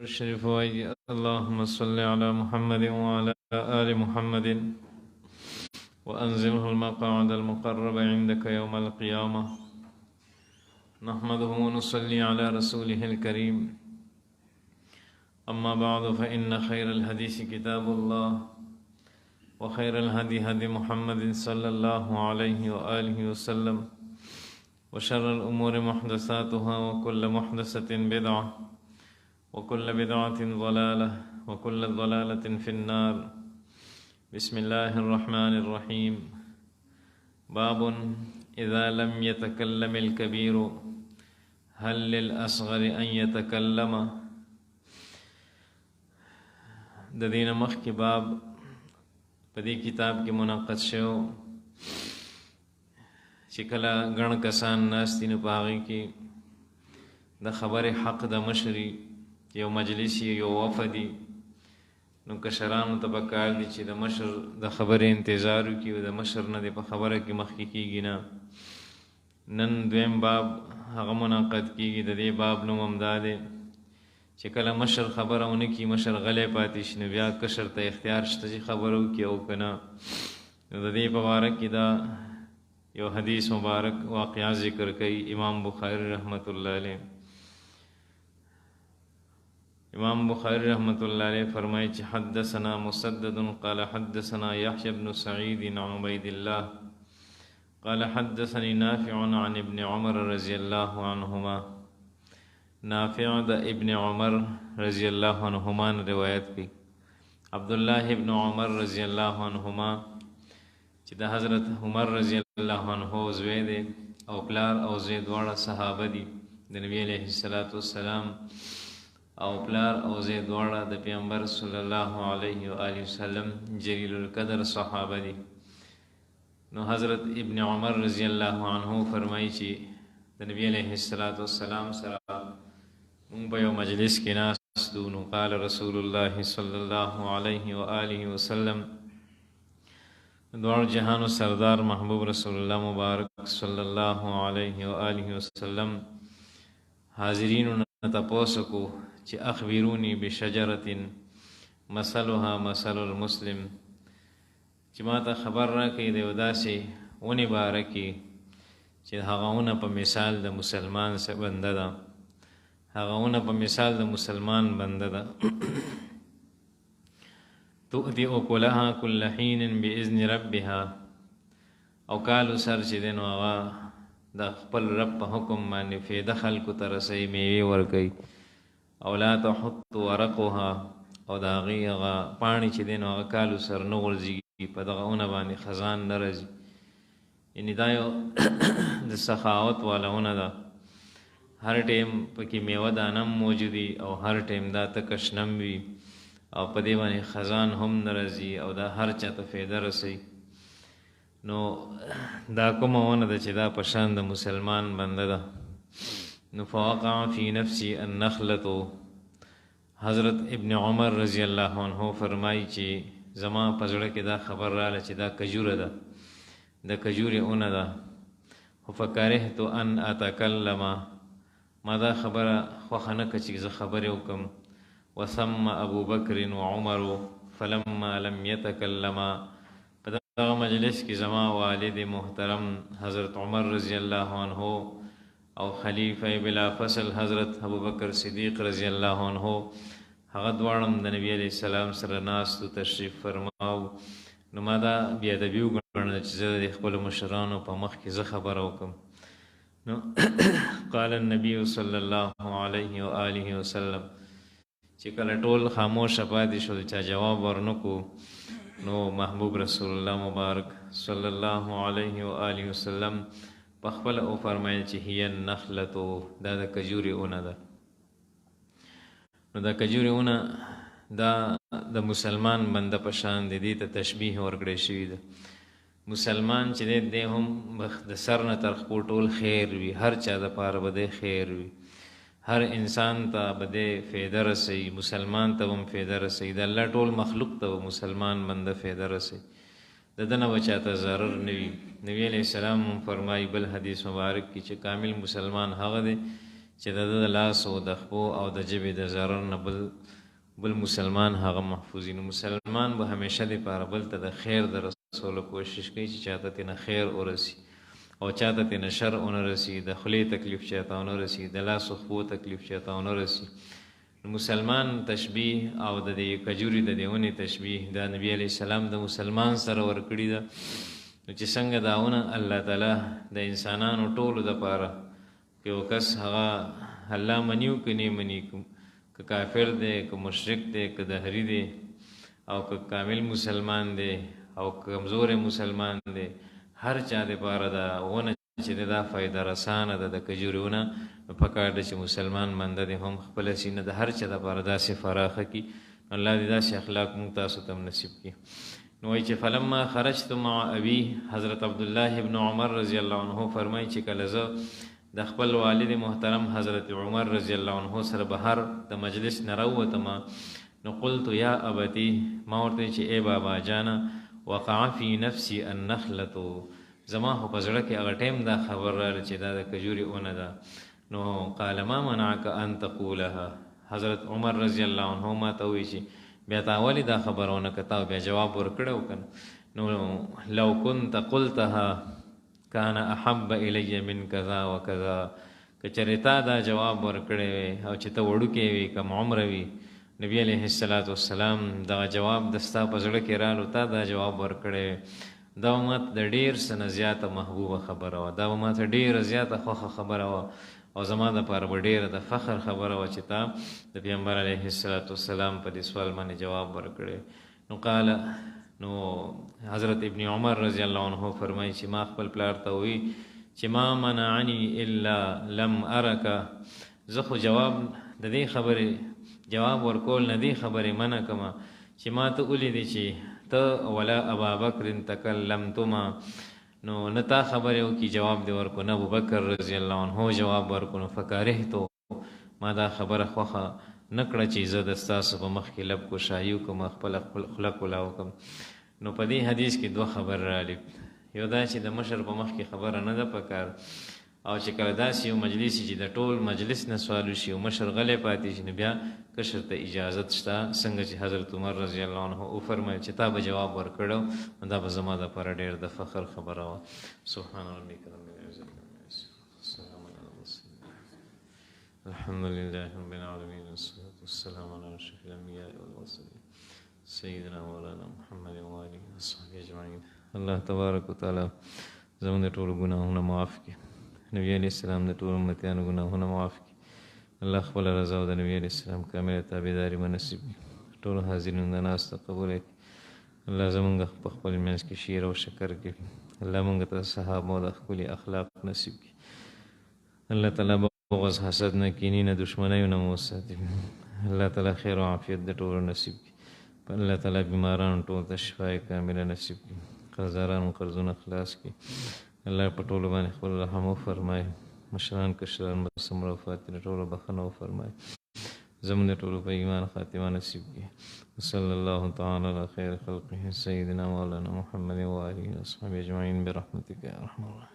الشريف اللهم صل على محمد وعلى آل محمد وأنزله المقعد المقرب عندك يوم القيامة. نحمده ونصلي على رسوله الكريم. أما بعد فإن خير الحديث كتاب الله وخير الهدي هدي محمد صلى الله عليه وآله وسلم وشر الأمور محدثاتها وكل محدثة بدعة وكل بدعة ضلالة وكل ضلالة في النار. بسم الله الرحمن الرحيم. باب إذا لم يتكلم الكبير هل للأصغر أن يتكلم. د دین مخکې باب په دې کتاب کې منعقد شو چې کله ګڼ کسان ناست دي نو په هغې کې د خبرې حق د مشري یو مجلس یو وفدي نو کشرانو ته پکار دي چې د مشر د خبرې انتظار وکړي او د مشر نه د په خبره کې مخکې کېږي نه. نن دویم باب هغه منعقد کېږي. د دې باب نوم همدا دی چې کله مشر خبره ونه کړي، مشر غلی پاتې شي، نو بیا کشر ته اختیار شته چې خبره وکړي او که نه. نو د دې په باره کې دا یو حدیث مبارک واقعه ذکر کوي امام بخاری رحمت الله علیه. امام بخاری رحمت الله علیه فرمایي چې حدثنا مسدد قال حدثنا يحيى بن سعيد عن عبيد الله قال حدثني نافع عن ابن عمر رضي الله عنهما. نافع د ابن عمر رضی الله عنهما روایت کی. عبد الله ابن عمر رضی الله عنهما چې د حضرت عمر رضی الله عنه زوی دی او پلار او زوی دواړه صحابه دي د نبی علیه الصلاۃ والسلام، او پلار او زوی دواړه د پیغمبر صلی الله علیه و آله وسلم جلیل القدر صحابه دي. نو حضرت ابن عمر رضی الله عنه فرمایي چې د نبی علیه الصلاۃ والسلام سره مونږ په یو مجلس کې ناست وو. نو قال رسول الله صلی الله علیه و آله وسلم، دواړو جهانو سردار محبوب رسول الله مبارک صلی الله علیه و آله وسلم حاضرینو نه تپوس کو چې اخبروني بشجرة مثلها مثل المسلم، چې ما ته خبر راکړئ د یو داسې ونې باره کې چې هغه ونه په مثال د مسلمان سره بنده ده، هغه ونه په مثال د مسلمان بنده ده. تؤتي اکلها کل حین باذن ربها، او کالو سر چې دی نو هغه د خپل رب په حکم باندې فایده خلکو ته رسوي، میوې ورکوي. او لا تحط ورقها، او د هغې هغه پاڼې چې دی نو هغه کالو سر نه غورځېږي، په دغه ونه باندې خزان نه راځي. یعنې دا یو د سخاوت والا ونه ده. هر ټیم پکې میوه دانه موجودي او هر ټیم دا تکه شنم وي او په دې باندې خزان هم نه راځي او دا هر چا ته فایده رسوي. نو دا کومه ونه ده چې دا په شان د مسلمان بنده ده. نو فوقع فی نفسی النخلة، حضرت ابن عمر رضی الله عنه فرمایي چې زما په زړه کې دا خبر راغله چې دا کجوره ده، د کجورې ونه ده. فکرهت ان اتکلم، ما دا خبره خوښه نه کړه چې زه خبرې وکړم. وثم ابو بکر و عمر فلما لم يتکلما، په دغه مجلس کې زما والد محترم حضرت عمر رضی الله عنه او خلیفه بلا فصل حضرت ابو بکر صدیق رضی الله عنه، هغه دواړه د نبی علیه السلام سره ناستو، تشریف فرماو. نو ما دا بې ادبي وګڼله چې زه د خپلو مشرانو په مخ کې زه خبره وکړم. نو قال النبي صلی الله علیه و آله وسلم، چې کله ټول خاموشه پاتې شول چا جواب ورنکو، نو محبوب رسول الله مبارک صلی الله علیه و آله وسلم په خپله وفرمیل چې هي النخلة، دا د کجورې ونه ده. نو د کجورې ونه دا د مسلمان بنده په شان دی، دې ته تشبیه ورکړی شوي ده. مسلمان چې دی هم د سر نه تر خپو ټول خیر وي، هر چا دپاره به دی خیر وي، هر انسان ته به دی فایده رسوي، مسلمان ته به هم فایده رسوي، د الله ټول مخلوق ته به مسلمان بنده فایده رسوي، د ده نه به چاته ضرر نه وي. نبی علیه السلام هم فرمایي بل حدیث مبارک کې چې کامل مسلمان هغه دی چې د لاس او د خپو او د ژبې د ضرر نه بل مسلمان هغه محفوظ نو مسلمان به همیشه د پاره بل ته د خیر د رسولو کوشش کوي چې چاته تنه خیر ورسی او چاته تنه شر ورسی د خلی تکلیف چاته ورسی د لاس او خپو تکلیف چاته ورسی مسلمان تشبیه او د دې کجوري د دیونی تشبیه د نبی علی السلام د مسلمان سره ورکړی ده چې څنګه داونه الله تعالی د انسانانو ټولو د پاره کې وکس هغه الله منیو کني منی که کافر دی که مشرک دی که دهری دی او که کامل مسلمان دی او کمزور مسلمان دی هر چا د پاره دا ونه چې دا فائدہ رسانه ده د کجورونه پکار ده چې مسلمان منده دي هم خپل سینه د هر چا د پاره داسې فراخه کی الله دې داسې اخلاق مونږ تاسو ته نصیب کړي نو چې فلما خرجت مع ابي حضرت عبد الله ابن عمر رضی الله عنه فرمایي چې کله زه د خپل والد محترم حضرت عمر رضی الله عنه سره بهر د مجلس نه راووتم نو قلت یا ابتي ما ورته چې ای بابا جانا وقع في نفسي النخله زما خو په زړه کې هغه ټیم دا خبر راغله چې دا د کجوري اونه ده نو قال ما منعك ان تقولها حضرت عمر رضی الله عنه ما ته وی چې بیا تا ولی دا خبرونه کته بیا جواب ورکړو کنه نو لو كنت قلتها كان احب الي من كذا وكذا کچریتا دا جواب ورکړې او چې ته وړو کې وی کوم عمر وی نبی علیہ الصلوۃ والسلام دا جواب دستا په زړه کې رالو تا دا جواب ورکړې دا مات د ډیر سن زیاته محبوبه خبره و دا مات ډیر زیاته خوخه خبره و او زما د پر ډیر د فخر خبره و چې تا د پیغمبر علیه الصلاۃ والسلام په دې سوال باندې جواب ورکړي نو قال نو حضرت ابن عمر رضی الله عنه فرمایي چې ما خپل پلار ته وی چې ما منعنی الا لم ارک زه خو جواب د دې خبره جواب ورکول نه دی خبره منه کما چې ما ته ولیدې چې ته ولا ابا بکر تکلمتما نو نتا خبر یو کی جواب دی ورکو نه ابو بکر رضی الله عنه جواب ورکو نو فکرهتو ما دا خبره خوخه نکړه چې زه د تاسو په مخ کې لب کو شایو کوم خپل خلق ولاو کوم نو په دې حدیث کې دوه خبر را لې یو دا چې د مشر په مخ کې خبره نه ده پکار او چې کله داسې یو مجلس چې د ټول مجلس نه سوال شي او مشر غلې پاتې شي بیا کشر ته اجازه شته څنګه چې حضرت عمر رضی الله عنه او فرمایي چې تا به جواب ورکړو دا به زما د پر ډېر د فخر خبره و سبحان ربک رب العزة عما یصفون والسلام علی المرسلین الحمد لله رب العالمین والصلاة والسلام علی اشرف الانبیاء والمرسلین سیدنا مولانا محمد و آله وصحبه اجمعین الله تبارک وتعالى زموږ ټول ګناهونه معاف کړي نبی علیہ السلام د ټول امتیانو ګناهونه معاف کړي الله خپل رضا او د نبی علیہ السلام کامله تابعداري منصب کړي ټول حاضرین د ناس ته قبول کړي الله زمونږ په خپل منځ کې شیر او شکر کړي الله مونږ ته صحابه او د خپل اخلاق نصیب کړي الله تعالی بغض حسد نه کینی نه دشمنی نه موساتي الله تعالی خیر او عافیت د ټول نصیب کړي الله تعالی بیمارانو ټول ته شفای کامله نصیب کړي قرضدارانو قرضونه خلاص کړي الله په ټولو باندې خپل رحم وفرمایي مشران کشران به څومره وفات دي ټولو بخښنه وفرمایي زموږ د ټولو په ایمان خاتمه نصیب کړي وصلی الله تعالی علی خیر خلقه سیدنا مولانا محمد و آله وصحبه اجمعین برحمتک یا ارحم الراحمین